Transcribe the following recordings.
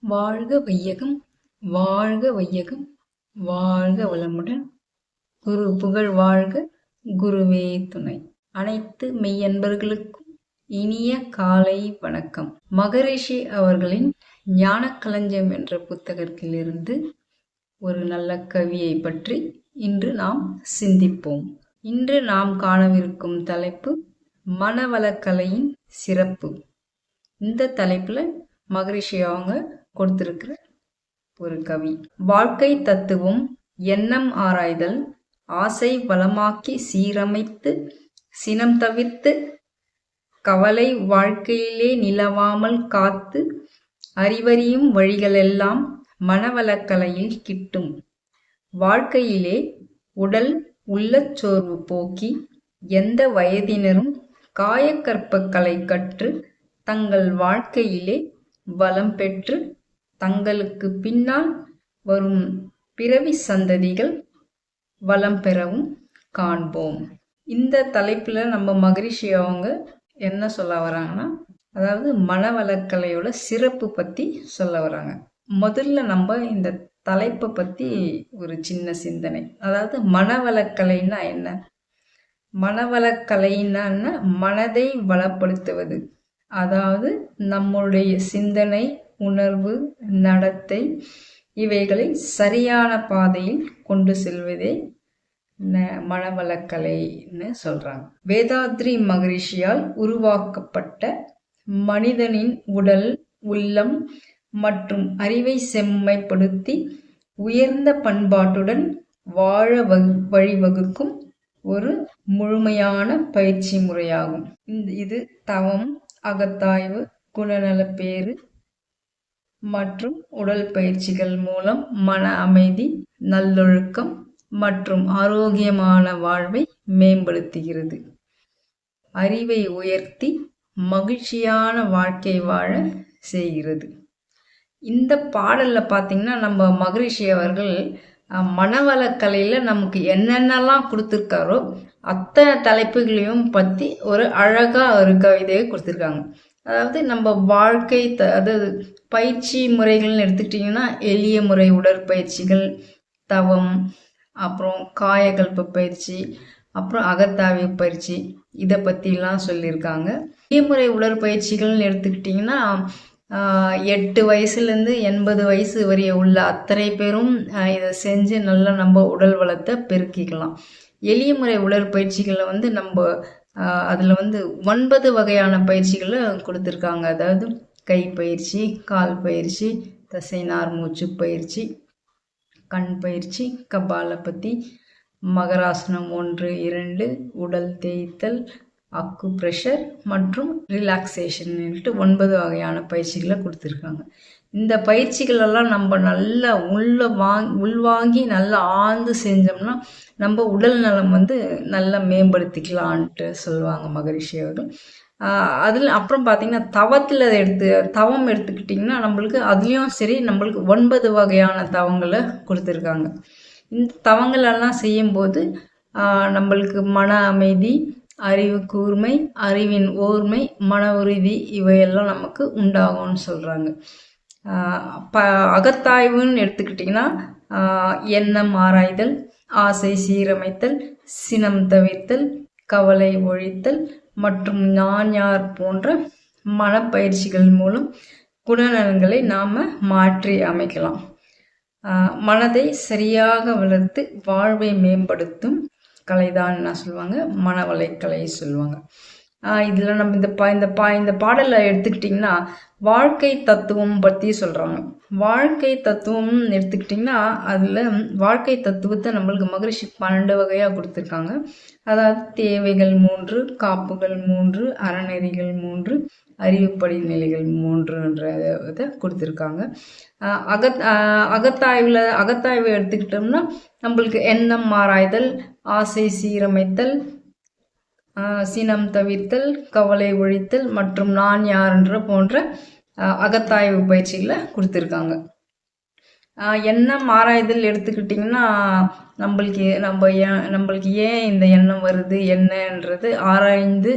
வாழ்க வையகம், வாழ்க வையகம், வாழ்க வளமுடன். குரு புகழ் வாழ்க, குருவே துணை. அனைத்து மெய்யன்பர்களுக்கும் இனிய காலை வணக்கம். மகரிஷி அவர்களின் ஞானக்களஞ்சியம் என்ற புத்தகத்திலிருந்து ஒரு நல்ல கவியை பற்றி இன்று நாம் சிந்திப்போம். இன்று நாம் காணவிருக்கும் தலைப்பு மனவளக்கலையின் சிறப்பு. இந்த தலைப்புல மகரிஷி அவங்க கொடுத்திருக்கிற ஒரு கவி. வாழ்க்கை தத்துவம் எண்ணம் ஆராய்தல், ஆசை வளமாக்கி சீரமைத்து சினம் தவிர்த்து கவலை வாழ்க்கையிலே நிலவாமல் காத்து அறிவறியும் வழிகளெல்லாம் மனவளக்கலையில் கிட்டும். வாழ்க்கையிலே உடல் உள்ளச்சோர்வு போக்கி எந்த வயதினரும் காயக்கற்ப கற்று தங்கள் வாழ்க்கையிலே வளம் பெற்று தங்களுக்கு பின்னால் வரும் பிறவி சந்ததிகள் வளம் பெறவும் காண்போம். இந்த தலைப்புல நம்ம மகரிஷி அவங்க என்ன சொல்ல வராங்கன்னா, அதாவது மனவளக்கலையோட சிறப்பு பத்தி சொல்ல வராங்க. முதல்ல நம்ம இந்த தலைப்பை பத்தி ஒரு சின்ன சிந்தனை. அதாவது மனவளக்கலைன்னா என்ன? மனவளக்கலைன்னா மனதை வளப்படுத்துவது. அதாவது நம்முடைய சிந்தனை, உணர்வு, நடத்தை இவைகளை சரியான பாதையில் கொண்டு செல்வதே மனவளக்கலைன்னு சொல்றாங்க. வேதாத்ரி மகரிஷியால் உருவாக்கப்பட்ட மனிதனின் உடல், உள்ளம் மற்றும் அறிவை செம்மைப்படுத்தி உயர்ந்த பண்பாட்டுடன் வாழ வழிவகுக்கும் ஒரு முழுமையான பயிற்சி முறையாகும். இது தவம், அகத்தாய்வு, குணநலப்பேறு மற்றும் உடல் பயிற்சிகள் மூலம் மன அமைதி, நல்லொழுக்கம் மற்றும் ஆரோக்கியமான வாழ்வை மேம்படுத்துகிறது. அறிவை உயர்த்தி மகிழ்ச்சியான வாழ்க்கை வாழ செய்கிறது. இந்த பாடல்ல பார்த்தீங்கன்னா நம்ம மகரிஷி அவர்கள் மனவளக்கலையில் நமக்கு என்னென்னலாம் கொடுத்துருக்காரோ அத்தனை தலைப்புகளையும் பற்றி ஒரு அழகாக ஒரு கவிதையை கொடுத்துருக்காங்க. அதாவது நம்ம வாழ்க்கை அதாவது பயிற்சி முறைகள்னு எடுத்துக்கிட்டிங்கன்னா எளிய முறை உடற்பயிற்சிகள், தவம், அப்புறம் காயகல்ப பயிற்சி, அப்புறம் அகத்தாய்வு பயிற்சி, இதை பற்றிலாம் சொல்லியிருக்காங்க. எளிய முறை உடற்பயிற்சிகள்னு எடுத்துக்கிட்டிங்கன்னா 8 வயசுலேருந்து 80 வயசு வரைய உள்ள அத்தனை பேரும் இதை செஞ்சு நல்லா நம்ம உடல் வளத்தை பெருக்கிக்கலாம். எளிய முறை உடற்பயிற்சிகளை நம்ம அதில் 9 வகையான பயிற்சிகளை கொடுத்துருக்காங்க. அதாவது கை பயிற்சி, கால் பயிற்சி, தசைநார் மூச்சு பயிற்சி, கண் பயிற்சி, கபாலபதி, மகராசனம் 1, 2, உடல் தேய்த்தல், அக்கு ப்ரெஷர் மற்றும் ரிலாக்ஸேஷன் 9 வகையான பயிற்சிகளை கொடுத்துருக்காங்க. இந்த பயிற்சிகளெல்லாம் நம்ம நல்லா உள்வாங்கி நல்லா ஆழ்ந்து செஞ்சோம்னா நம்ம உடல் நலம் நல்லா மேம்படுத்திக்கலான்ட்டு சொல்லுவாங்க மகரிஷி அவர்கள். அதில் அப்புறம் பார்த்திங்கன்னா தவம் எடுத்துக்கிட்டிங்கன்னா நம்மளுக்கு அதுலேயும் சரி நம்மளுக்கு 9 வகையான தவங்களை கொடுத்துருக்காங்க. இந்த தவங்களெல்லாம் செய்யும்போது நம்மளுக்கு மன அமைதி, அறிவு கூர்மை, அறிவின் ஓர்மை, மன உறுதி இவையெல்லாம் நமக்கு உண்டாகும்னு சொல்கிறாங்க. அகத்தாய்வுன்னு எடுத்துக்கிட்டிங்கன்னா எண்ணம் ஆராய்தல், ஆசை சீரமைத்தல், சினம் தவிர்த்தல், கவலை ஒழித்தல் மற்றும் நான் யார் போன்ற மனப்பயிற்சிகள் மூலம் குணநலன்களை நாம் மாற்றி அமைக்கலாம். மனதை சரியாக வளர்த்து வாழ்வை மேம்படுத்தும் கலைதான் சொல்லுவாங்க, மனவளக்கலை சொல்லுவாங்க. இதில் நம்ம இந்த பாடலை எடுத்துக்கிட்டிங்கன்னா வாழ்க்கை தத்துவம் பற்றி சொல்கிறாங்க. வாழ்க்கை தத்துவம் எடுத்துக்கிட்டிங்கன்னா அதில் வாழ்க்கை தத்துவத்தை நம்மளுக்கு மகரிஷி 12 வகையாக கொடுத்துருக்காங்க. அதாவது தேவைகள் 3, காப்புகள் 3, அறநெறிகள் 3, அறிவுப்படி நிலைகள் 3ன்ற இதை கொடுத்துருக்காங்க. அகத்தாய்வு எடுத்துக்கிட்டோம்னா நம்மளுக்கு எண்ணம் ஆராய்தல், ஆசை சீரமைத்தல், சினம் தவிர்த்தல், கவலை ஒழித்தல் மற்றும் நான் யாருன்ற போன்ற அகத்தாய்வு பயிற்சிகளை கொடுத்துருக்காங்க. எண்ணம் ஆராய்தல் எடுத்துக்கிட்டிங்கன்னா நம்மளுக்கு ஏன் இந்த எண்ணம் வருது என்னன்றது ஆராய்ந்து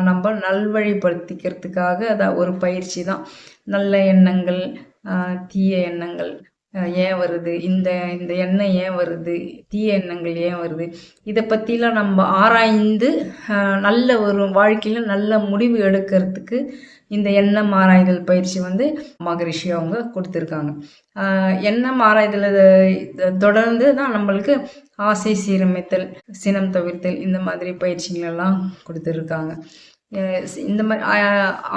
நம்ம நல்வழிப்படுத்திக்கிறதுக்காக அதான் ஒரு பயிற்சி தான். நல்ல எண்ணங்கள், தீய எண்ணங்கள் ஏன் வருது, இந்த இந்த எண்ணம் ஏன் வருது, தீய எண்ணங்கள் ஏன் வருது, இதை பற்றிலாம் நம்ம ஆராய்ந்து நல்ல ஒரு வாழ்க்கையில் நல்ல முடிவு எடுக்கிறதுக்கு இந்த எண்ணம் ஆராய்தல் பயிற்சி மகரிஷி அவங்க கொடுத்துருக்காங்க. எண்ணம் ஆராய்தல் தொடர்ந்து தான் நம்மளுக்கு ஆசை சீரமைத்தல், சினம் தவிர்த்தல், இந்த மாதிரி பயிற்சிகள் எல்லாம் கொடுத்துருக்காங்க. இந்த மாதிரி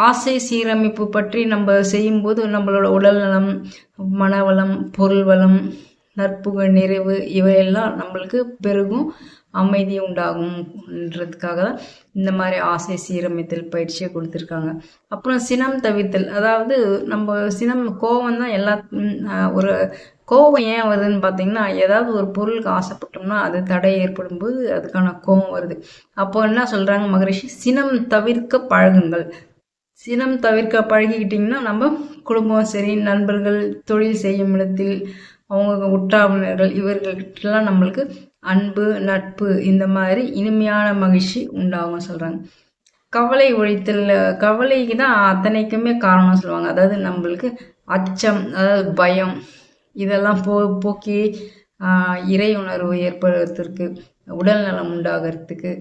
ஆசை சீரமைப்பு பற்றி நம்ம செய்யும்போது நம்மளோட உடல் நலம், மனவளம், பொருள் வளம், நற்புகழ், நிறைவு இவையெல்லாம் நம்மளுக்கு பெருகும், அமைதி உண்டாகும்ன்றதுக்காக தான் இந்த மாதிரி ஆசை சீரமைத்தல் பயிற்சியை கொடுத்துருக்காங்க. அப்புறம் சினம் தவிர்த்தல், அதாவது நம்ம கோபம் தான் எல்லா ஒரு கோபம் ஏன் வருதுன்னு பார்த்தீங்கன்னா, ஏதாவது ஒரு பொருளுக்கு ஆசைப்பட்டோம்னா அது தடை ஏற்படும் போது அதுக்கான கோபம் வருது. அப்போ என்ன சொல்கிறாங்க மகரிஷி, சினம் தவிர்க்க பழகுங்கள். சினம் தவிர்க்க பழகிக்கிட்டிங்கன்னா நம்ம குடும்பம் சரி, நண்பர்கள், தொழில் செய்யும் இடத்தில் அவங்க உற்றாவினர்கள், இவர்கள்ட்டெல்லாம் நம்மளுக்கு அன்பு, நட்பு, இந்த மாதிரி இனிமையான மகிழ்ச்சி உண்டாகும் சொல்கிறாங்க. கவலை ஒழித்தல், கவலைக்கு தான் அத்தனைக்குமே காரணம் சொல்லுவாங்க. அதாவது நம்மளுக்கு அச்சம், அதாவது பயம், இதெல்லாம் போக்கி இறை உணர்வு ஏற்படுறதுக்கு, உடல் நலம் உண்டாகிறதுக்கு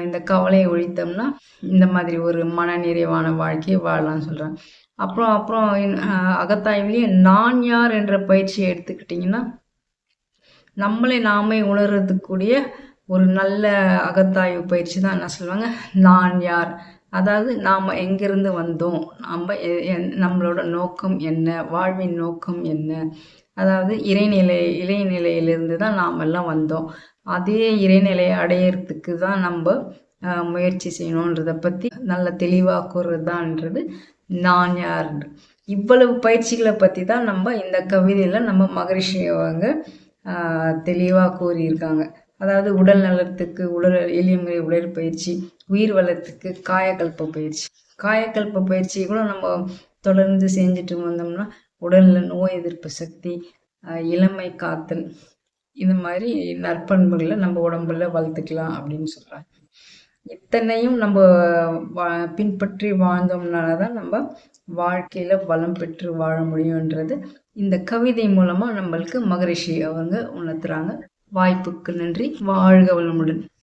இந்த கவலையை ஒழித்தோம்னா இந்த மாதிரி ஒரு மன நிறைவான வாழ்க்கையை வாழலாம்னு சொல்கிறாங்க. அப்புறம் அகத்தாய்விலேயே நான் யார் என்ற பயிற்சியை எடுத்துக்கிட்டிங்கன்னா, நம்மளை நாமே உணர்றதுக்கூடிய ஒரு நல்ல அகத்தாய்வு பயிற்சி தான் என்ன சொல்லுவாங்க, நான் யார். அதாவது நாம் எங்கிருந்து வந்தோம், நம்மளோட நோக்கம் என்ன, வாழ்வின் நோக்கம் என்ன, அதாவது இறைநிலையிலிருந்து தான் நாம் எல்லாம் வந்தோம். அதே இறைநிலையை அடையிறதுக்கு தான் நம்ம முயற்சி செய்யணுன்றதை பற்றி நல்ல தெளிவாக கூறுறது தான்ன்றது நான் யார். இவ்வளவு பயிற்சிகளை பற்றி தான் நம்ம இந்த கவிதையில் நம்ம மகரிஷி அவங்க தெளிவாக கூறியிருக்காங்க. அதாவது உடல் நலத்துக்கு எளிய முறை உடற்பயிற்சி, உயிர் வளத்துக்கு காயக்கல்ப பயிற்சி. காயக்கல்ப பயிற்சி கூட நம்ம தொடர்ந்து செஞ்சுட்டு வந்தோம்னா உடலில் நோய் எதிர்ப்பு சக்தி, இளமை காத்தல், இந்த மாதிரி நற்பண்புகளை நம்ம உடம்புல வளர்த்துக்கலாம் அப்படின்னு சொல்கிறாங்க. இத்தனையும் நம்ம பின்பற்றி வாழ்ந்தோம்னால தான் நம்ம வாழ்க்கையில் வளம் பெற்று வாழ முடியுன்றது இந்த கவிதை மூலமாக நம்மளுக்கு மகரிஷி அவங்க உணர்த்துறாங்க. வாய்ப்புக்கு நன்றி. வாழ்க வளமுடன்.